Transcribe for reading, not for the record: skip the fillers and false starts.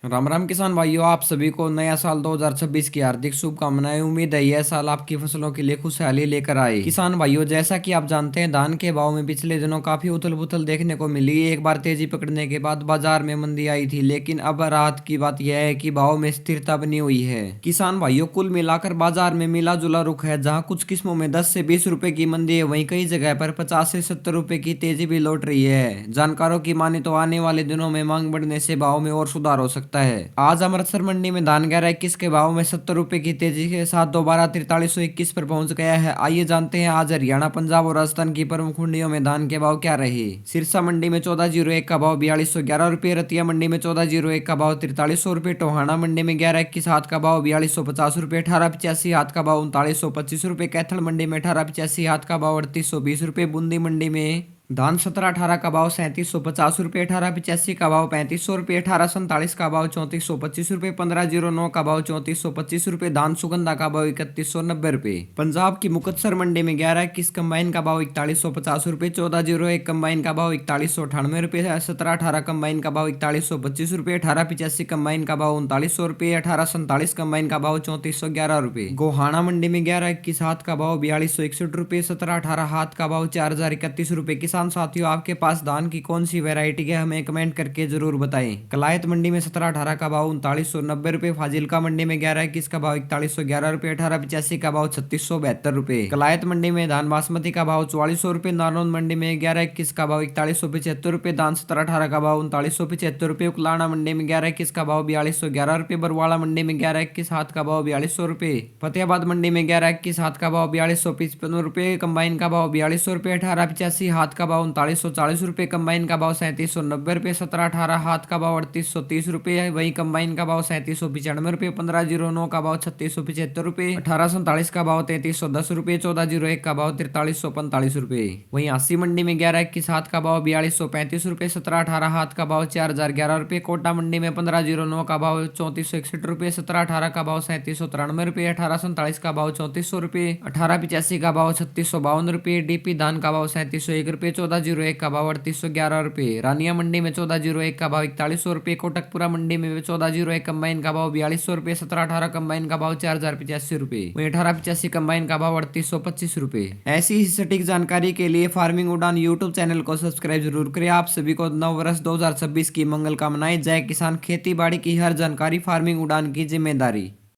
राम राम किसान भाइयों, आप सभी को नया साल 2026 की हार्दिक शुभकामनाएं। उम्मीद है यह साल आपकी फसलों के लिए खुशहाली लेकर आए। किसान भाइयों, जैसा कि आप जानते हैं, धान के भाव में पिछले दिनों काफी उथल पुथल देखने को मिली। एक बार तेजी पकड़ने के बाद बाजार में मंदी आई थी, लेकिन अब राहत की बात यह है कि भाव में स्थिरता बनी हुई है। किसान भाइयों, कुल मिलाकर बाजार में मिला जुला रुख है। जहाँ कुछ किस्मों में 10 से 20 रुपए की मंदी है, वहीं कई जगह पर 50 से 70 रुपए की तेजी भी लौट रही है। जानकारों की माने तो आने वाले दिनों में मांग बढ़ने से भाव में और सुधार हो सकता है। आज अमृतसर मंडी में धान 1121 के भाव में 70 रुपए की तेजी के साथ दोबारा 4321 पर पहुंच गया है। आइए जानते हैं आज हरियाणा, पंजाब और राजस्थान की प्रमुख मंडियों में धान के भाव क्या रहे। सिरसा मंडी में 1401 का भाव 4211 रुपए, रतिया मंडी में 1401 का भाव 4300 रुपए, टोहाना मंडी में 1121 हाथ का भाव 4250 रुपए, 1885 हाथ का भाव 3925 रुपए, कैथल मंडी में 1885 हाथ का भाव 3820 रुपए, बूंदी मंडी में धान 1718 का भाव 3750 रुपये, 1885 का भाव 3500 रुपये, 1847 का भाव 3425 रुपये, 1509 का भाव 3425 रुपये, धान सुगंधा का भाव 3190 रुपये। पंजाब की मुकतसर मंडी में 1121 कंबाइन का भाव 4150 रुपये, 1401 कंबाइन का भाव 4198 रुपये, 1718 कंबाइन का भाव 4125 रुपये, 1885 कंबाइन का भाव 3900 रुपये, 1847 कंबाइन का भाव 3411 रुपये। गोहाना मंडी में 1121 हाथ का भाव 4261 रुपये, 1718 हाथ का भाव 4031 रुपये। किसान साथियों, आपके पास धान की कौन सी वैरायटी है, हमें कमेंट करके जरूर बताएं। कलायत मंडी में 1718 का भाव 3990 रुपए, फाजिलका मंडी में 1121 का भाव 4111 रुपए, 1885 का भाव 3672 रुपए। कलायत मंडी में धान बासमती का भाव 4400 रुपए, नारनौल मंडी में 1121 का भाव 4175 रुपए, धान 1718 का भाव 3975 रुपए, उकलाना मंडी में 1121 का भाव 4211 रुपए, बरवाड़ा मंडी में 1121 हाथ का भाव 4200 रुपए, फतेहाबाद मंडी में 1121 हाथ का भाव 4255 रुपए, कंबाइन का भाव 4200 रुपए, 1885 हाथ का भाव 3940 रुपए, कंबाइन का भाव 3790 रुपए, 1718 हाथ का भाव 3830 रुपए, वही कंबाइन का भाव 3795 रुपए, 1509 का भाव 3675 रुपए, 1847 का भाव 3310 रुपए, 1401 का भाव 4345 रुपए। वहीं आसी मंडी में 1121 हाथ का भाव 4235 रुपए, 1718 हाथ का भाव 4011 रुपए, कोटा मंडी में 1509 का भाव 3461 रुपए, 1718 का भाव 3793 रुपए, 1847 का भाव 3400 रुपए, 1885 का भाव 3652 रुपए, डीपी धान का भाव 3701 रुपए, 1401 का भाव 3811 रुपए, रानिया मंडी में 1401 का भाव 4100 रुपए, कोटकपुरा मंडी में 1401 कंबाइन का भाव 4200 रुपए, 1718 कंबाइन का भाव 4085 रुपए, वहीं 1885 कंबाइन का भाव 3825 रुपए। ऐसी ही सटीक जानकारी के लिए फार्मिंग उड़ान यूट्यूब चैनल को सब्सक्राइब जरूर करें। आप सभी को नव वर्ष 2026 की मंगल कामनाएं। जय किसान, खेती बाड़ी की हर जानकारी फार्मिंग उड़ान की जिम्मेदारी।